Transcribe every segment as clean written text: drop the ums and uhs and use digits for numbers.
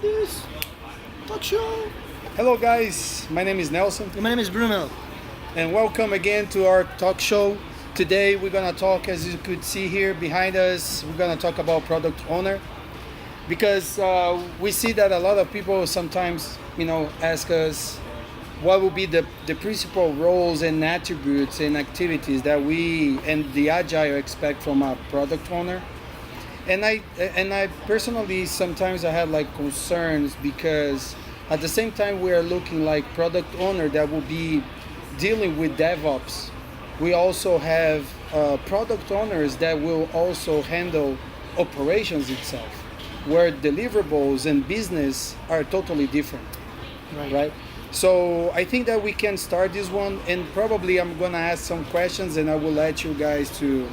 this talk show. Hello, guys. My name is Nelson, My name is Bruno. and welcome again to our talk show. Today, we're gonna talk, as you could see here behind us, we're gonna talk about product owner because we see that a lot of people sometimes, ask us what would be the principal roles and attributes and activities that we and the Agile expect from a product owner. And I personally sometimes I have like concerns because at the same time we are looking like product owner that will be dealing with DevOps. We also have product owners that will also handle operations itself, where deliverables and business are totally different, right? So I think that we can start this one, and probably I'm gonna ask some questions, and I will let you guys to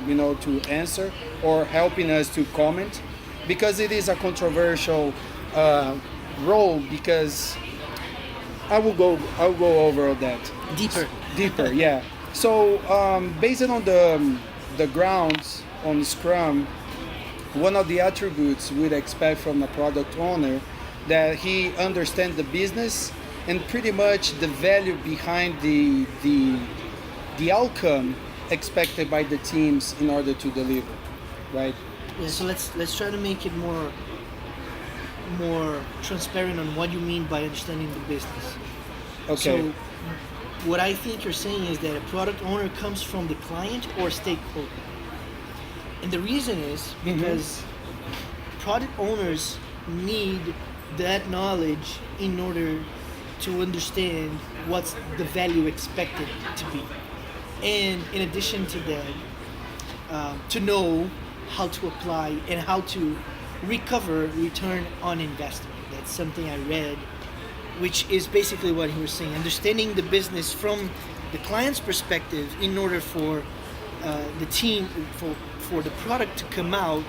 answer or helping us to comment, because it is a controversial role. Because I'll go over that deeper, yeah. So based on the grounds on Scrum, one of the attributes we'd expect from a product owner that he understands the business and pretty much the value behind the outcome expected by the teams in order to deliver, right? Yeah, so let's try to make it more transparent on what you mean by understanding the business. Okay. So what I think you're saying is that a product owner comes from the client or stakeholder. And the reason is because product owners need that knowledge in order to understand what's the value expected to be. And in addition to that, to know how to apply and how to recover return on investment. That's something I read, which is basically what he was saying. Understanding the business from the client's perspective in order for the team, for the product to come out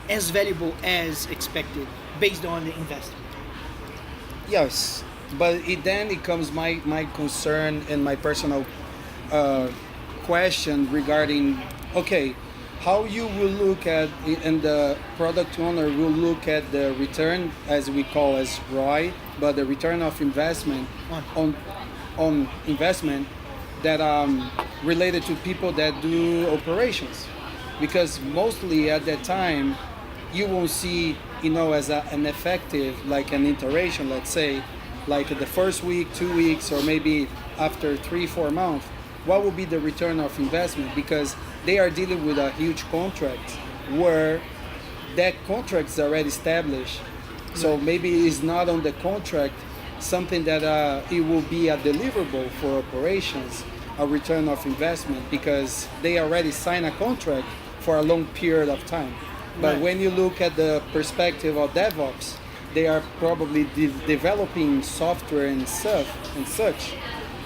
as valuable as expected based on the investment. Yes, but then it comes my concern and my personal question regarding, okay, how you will look at and the product owner will look at the return, as we call as ROI, but the return of investment on investment that related to people that do operations, because mostly at that time you won't see as an effective, like an iteration, let's say, like the first week, 2 weeks, or maybe after 3-4 months, what will be the return of investment? Because they are dealing with a huge contract where that contract is already established. So maybe it's not on the contract something that it will be a deliverable for operations, a return of investment, because they already signed a contract for a long period of time. But when you look at the perspective of DevOps, they are probably developing software and stuff and such.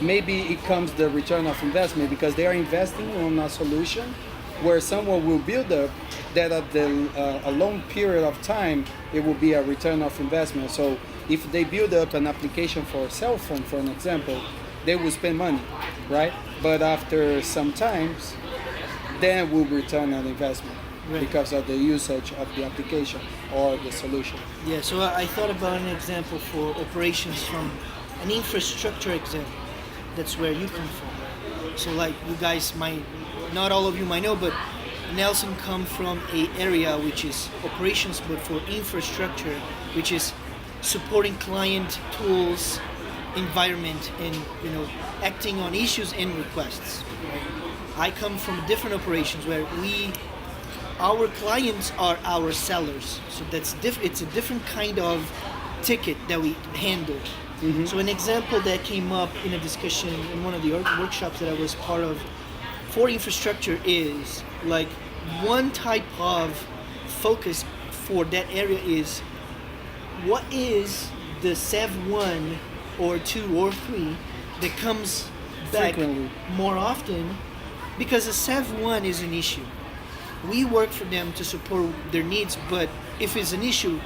Maybe it comes the return of investment because they are investing on a solution where someone will build up that at a long period of time it will be a return of investment. So if they build up an application for a cell phone, for an example, they will spend money, right? But after some times, then will return on investment. Right. Because of the usage of the application or the solution. Yeah, so I thought about an example for operations from an infrastructure example. That's where you come from. So like you guys might, not all of you might know, but Nelson come from a area which is operations, but for infrastructure, which is supporting client tools, environment, and acting on issues and requests. Right? I come from different operations where our clients are our sellers, so it's a different kind of ticket that we handle. So an example that came up in a discussion in one of the workshops that I was part of for infrastructure is like one type of focus for that area is what is the SEV 1 or 2 or 3 that comes back frequently more often, because a SEV 1 is an issue. We work for them to support their needs, but if it's an issue,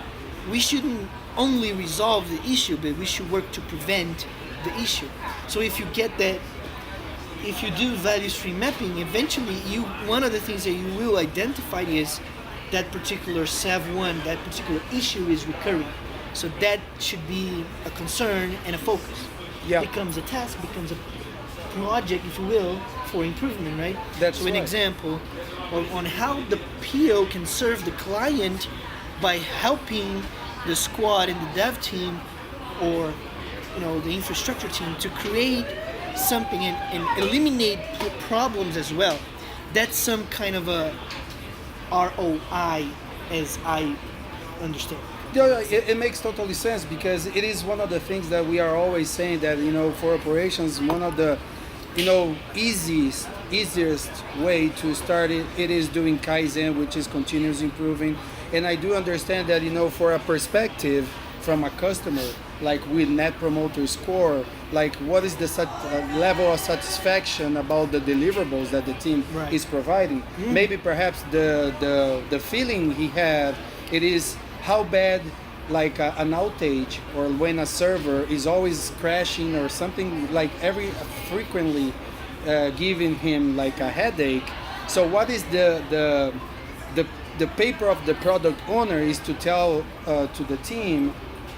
we shouldn't only resolve the issue, but we should work to prevent the issue. So if you get that, if you do value stream mapping, eventually one of the things that you will identify is that particular SEV1, that particular issue is recurring. So that should be a concern and a focus. Yeah. Becomes a task, becomes a project, if you will, for improvement, right? That's so an right. example on how the PO can serve the client by helping the squad and the dev team, or the infrastructure team, to create something and eliminate problems as well. That's some kind of a ROI, as I understand. Yeah, it makes totally sense, because it is one of the things that we are always saying, that for operations, one of the easiest way to start it is doing Kaizen, which is continuous improving. And I do understand that for a perspective from a customer, like with Net Promoter Score, like what is the level of satisfaction about the deliverables that the team Right. is providing. Maybe perhaps the feeling he had, it is how bad, like an outage, or when a server is always crashing or something, like frequently giving him like a headache. So what is the paper of the product owner is to tell to the team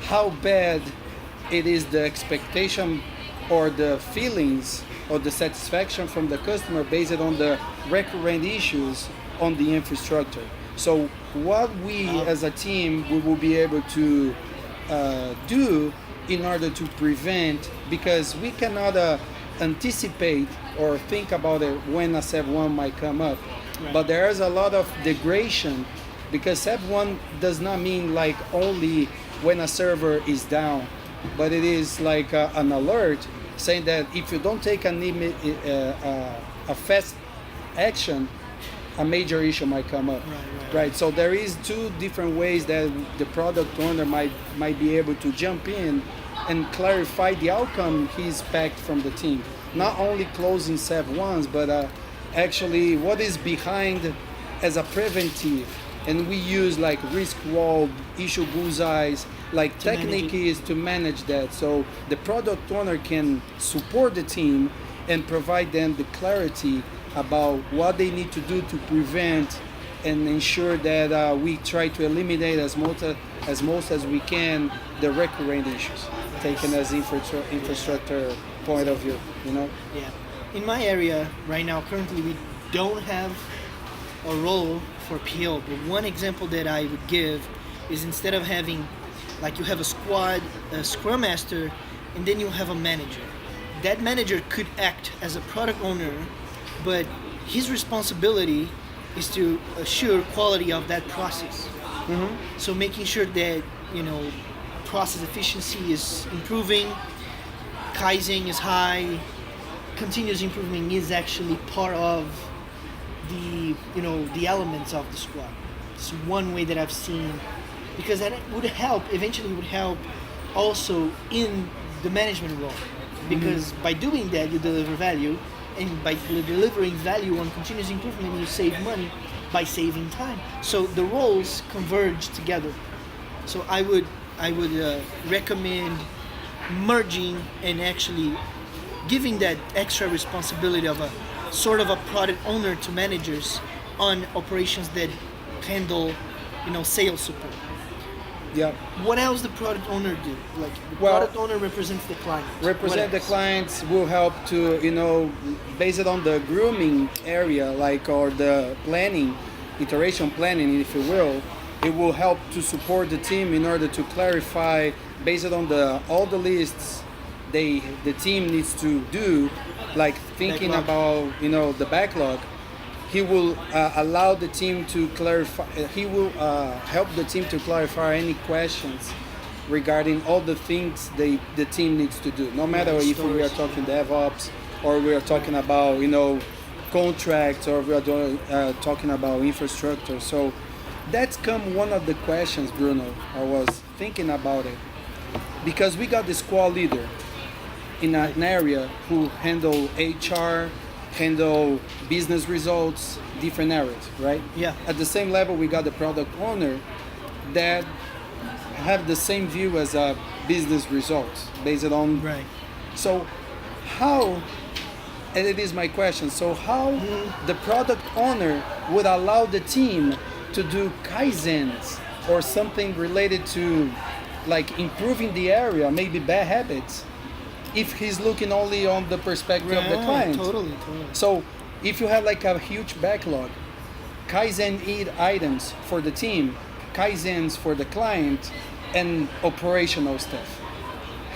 how bad it is, the expectation or the feelings or the satisfaction from the customer based on the recurrent issues on the infrastructure. So what we as a team, we will be able to do in order to prevent, because we cannot anticipate or think about it when a SEV1 might come up. Right. But there is a lot of degradation, because SEV1 does not mean like only when a server is down, but it is like an alert saying that if you don't take a fast action, a major issue might come up. Right. So there is two different ways that the product owner might be able to jump in and clarify the outcome he expects from the team. Not only closing SEV1s, but actually what is behind as a preventive. And we use like risk wall, issue bullseyes, like technique is to manage that. So the product owner can support the team and provide them the clarity about what they need to do to prevent and ensure that we try to eliminate as most as we can the recurrent issues, taken as infrastructure point of view. Yeah. In my area right now, currently we don't have a role for PO, but one example that I would give is, instead of having, like, you have a squad, a scrum master, and then you have a manager. That manager could act as a product owner, but his responsibility is to assure quality of that process. So making sure that process efficiency is improving, Kaizen is high, continuous improvement is actually part of the elements of the squad. It's one way that I've seen, because that eventually would help also in the management role, because by doing that you deliver value, and by delivering value on continuous improvement you save money by saving time. So the roles converge together. So I would recommend merging and actually giving that extra responsibility of a sort of a product owner to managers on operations that handle sales support. Yeah. What else the product owner do? Like, the Well, product owner represents the client. Represent the clients, will help to based on the grooming area, like, or the planning, iteration planning, if you will. It will help to support the team in order to clarify based on all the lists the team needs to do, like thinking Backlog. about the backlog. He will allow the team to clarify. He will help the team to clarify any questions regarding all the things the team needs to do. No matter if we are talking DevOps, or we are talking about contracts, or we are talking about infrastructure. So that's one of the questions, Bruno. I was thinking about it, because we got the squad leader in an area who handle HR, handle business results, different areas, right? Yeah. At the same level, we got the product owner that have the same view as business results based on. Right. So how, and it is my question, so how the product owner would allow the team to do Kaizens or something related to like improving the area, maybe bad habits, if he's looking only on the perspective of the client. Totally. So if you have like a huge backlog, Kaizen items for the team, Kaizens for the client, and operational stuff.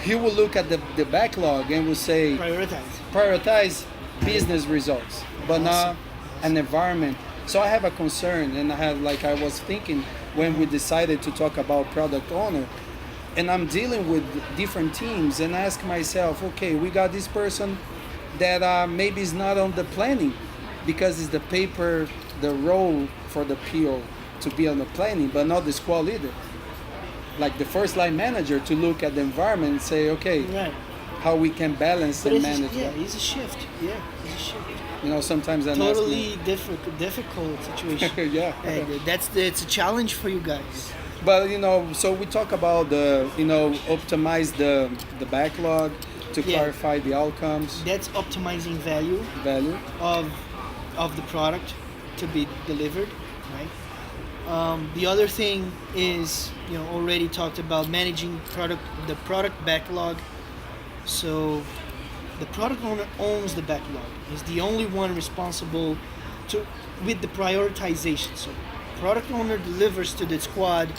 He will look at the backlog and will say, prioritize business results, but not an environment. So I have a concern, and I was thinking when we decided to talk about product owner, and I'm dealing with different teams and ask myself, okay, we got this person that maybe is not on the planning because it's the role for the PO to be on the planning, but not the squad leader. Like the first line manager to look at the environment and say, okay, how we can balance and manage that. It's a shift. Yeah, it's a shift. You know, sometimes I'm totally difficult situation. And it's a challenge for you guys. But so we talk about optimize the backlog to clarify the outcomes. That's optimizing value of the product to be delivered, right? The other thing is already talked about managing the product backlog. So the product owner owns the backlog. He's the only one responsible with the prioritization. So product owner delivers to the squad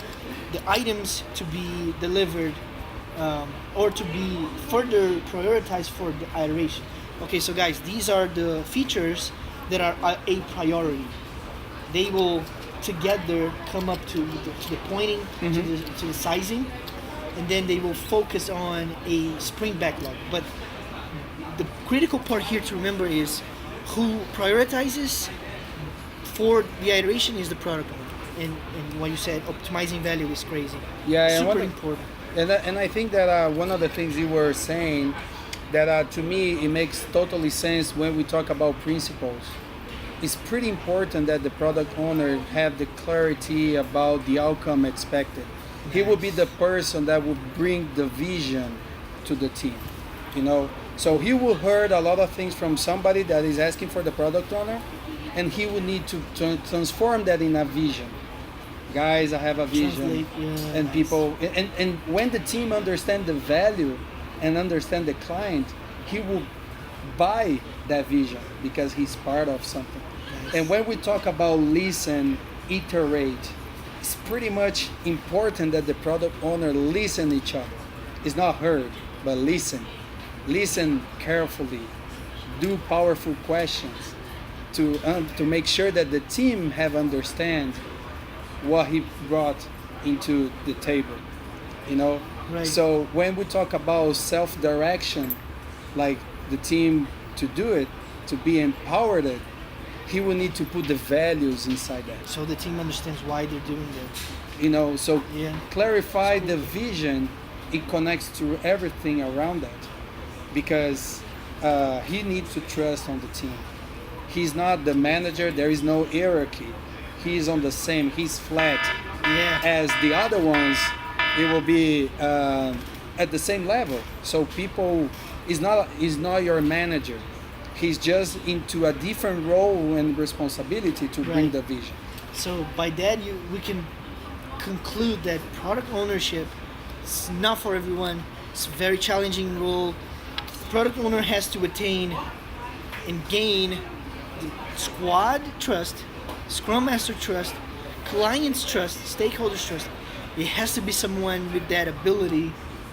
the items to be delivered or to be further prioritized for the iteration. Okay, so guys, these are the features that are a priority. They will together come up to the pointing, to the sizing, and then they will focus on a sprint backlog. But the critical part here to remember is who prioritizes for the iteration is the product owner. And what you said, optimizing value is crazy. Yeah, super important. And I think that one of the things you were saying that to me it makes totally sense when we talk about principles. It's pretty important that the product owner have the clarity about the outcome expected. Yes. He will be the person that will bring the vision to the team, So he will heard a lot of things from somebody that is asking for the product owner, and he will need to transform that in a vision. Guys, I have a vision. And people, and when the team understand the value and understand the client, he will buy that vision because he's part of something. Nice. And when we talk about listen, iterate, it's pretty much important that the product owner listen each other. It's not heard, but listen. Listen carefully. Do powerful questions to make sure that the team have understand what he brought into the table. Right. So when we talk about self-direction, like the team to do it, to be empowered, he will need to put the values inside that. So the team understands why they're doing that. Clarify the vision, it connects to everything around that. Because he needs to trust on the team. He's not the manager, there is no hierarchy. He's on the same, he's flat. As the other ones, it will be at the same level. So people is not your manager. He's just into a different role and responsibility to bring the vision. So by that we can conclude that product ownership is not for everyone. It's a very challenging role. Product owner has to attain and gain the squad trust, scrum master trust, clients trust, stakeholders trust. It has to be someone with that ability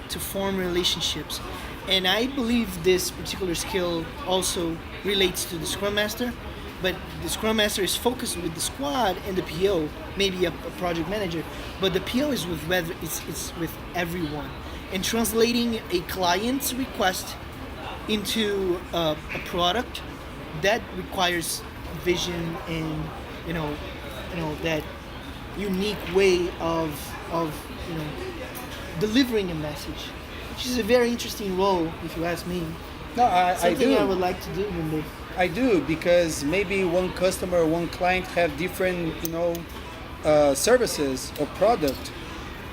to form relationships. And I believe this particular skill also relates to the scrum master, but the scrum master is focused with the squad and the PO, maybe a project manager, but the PO is it's with everyone. And translating a client's request into a product that requires vision and that unique way of delivering a message, which is a very interesting role, if you ask me. No, I do. I would like to do one day. I do, because maybe one customer, one client have different services or product.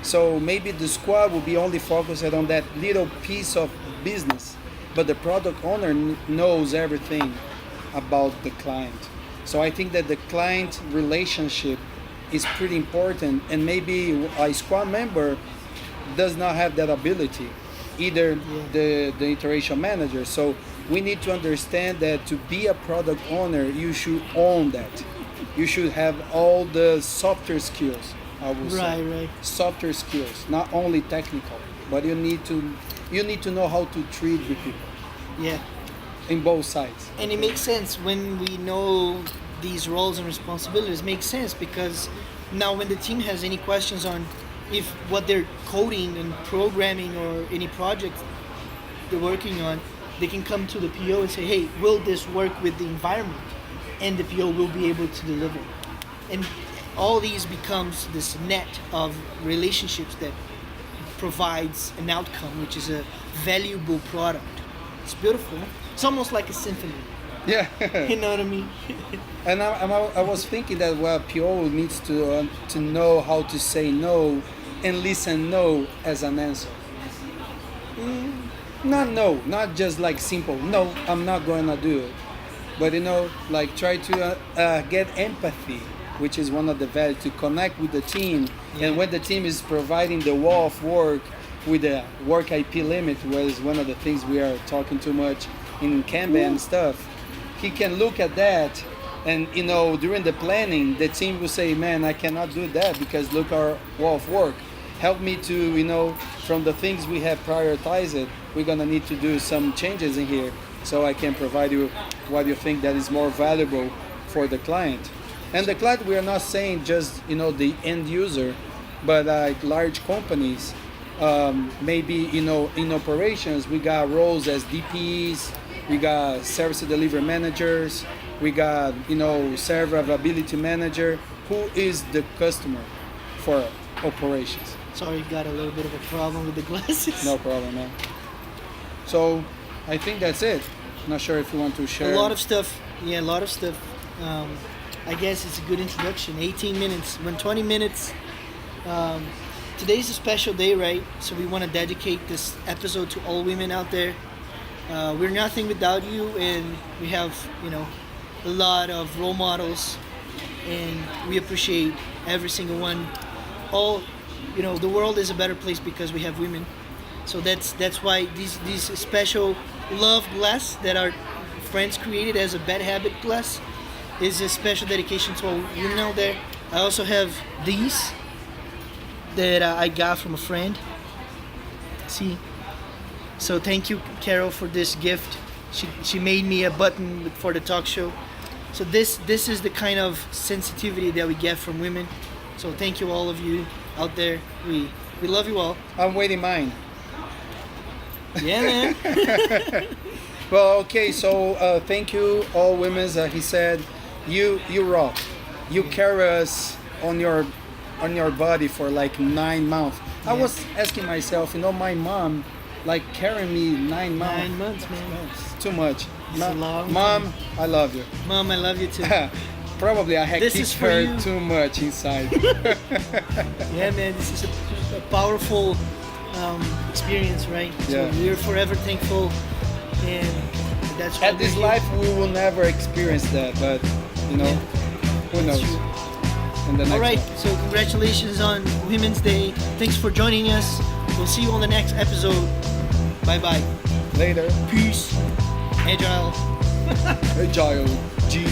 So maybe the squad will be only focused on that little piece of business, but the product owner knows everything about the client. So I think that the client relationship is pretty important, and maybe a squad member does not have that ability, either Yeah. the iteration manager. So we need to understand that to be a product owner, you should own that. You should have all the softer skills, I would say. Right. Softer skills, not only technical, but you need to know how to treat the people Yeah. in both sides. And it makes sense when we know these roles and responsibilities. Makes sense because now when the team has any questions on if what they're coding and programming or any project they're working on, they can come to the PO and say, hey, will this work with the environment? And the PO will be able to deliver. And all these becomes this net of relationships that provides an outcome, which is a valuable product. It's beautiful. It's almost like a symphony. Yeah. You know what I mean? And I was thinking that PO needs to know how to say no and listen no as an answer. Not no, not just like simple no, I'm not going to do it, but like try to get empathy, which is one of the values, to connect with the team. Yeah. And when the team is providing the wall of work with the work IP limit, was one of the things we are talking too much in Kanban stuff. He can look at that, and during the planning, the team will say, "Man, I cannot do that because look our wall of work. Help me to from the things we have prioritized, we're gonna need to do some changes in here, so I can provide you what you think that is more valuable for the client." And the client, we are not saying just the end user, but like large companies. Maybe in operations we got roles as DPs, we got service delivery managers, we got server availability manager. Who is the customer for operations? Sorry, got a little bit of a problem with the glasses. No problem, man. So I think that's it. Not sure if you want to share. A lot of stuff. Yeah, a lot of stuff. I guess it's a good introduction. 18 minutes. When 20 minutes. Today's a special day, right? So we want to dedicate this episode to all women out there. We're nothing without you, and we have, a lot of role models, and we appreciate every single one. All, the world is a better place because we have women. So that's why these special love glass that our friends created as a bad habit glass is a special dedication to all women out there. I also have these that I got from a friend. See, so thank you, Carol, for this gift. She made me a button for the talk show. So this is the kind of sensitivity that we get from women. So thank you, all of you out there. We love you all. I'm waiting mine. Yeah, man. Well, okay. So thank you, all women. He said, you rock. You carry us on your body for like 9 months. I was asking myself, my mom like carrying me 9 months. 9 months, man. It's too much. It's a long Mom, time. I love you. Mom, I love you too. Probably I had This kicked is for her you. too much inside. Yeah, man, this is a powerful experience, right? So Yeah. we're forever thankful, and that's what At this we're here. life, we will never experience that, but who That's knows? true. In the next All right, one. so congratulations on Women's Day. Thanks for joining us. We'll see you on the next episode. Bye-bye. Later. Peace. Agile. Agile. G.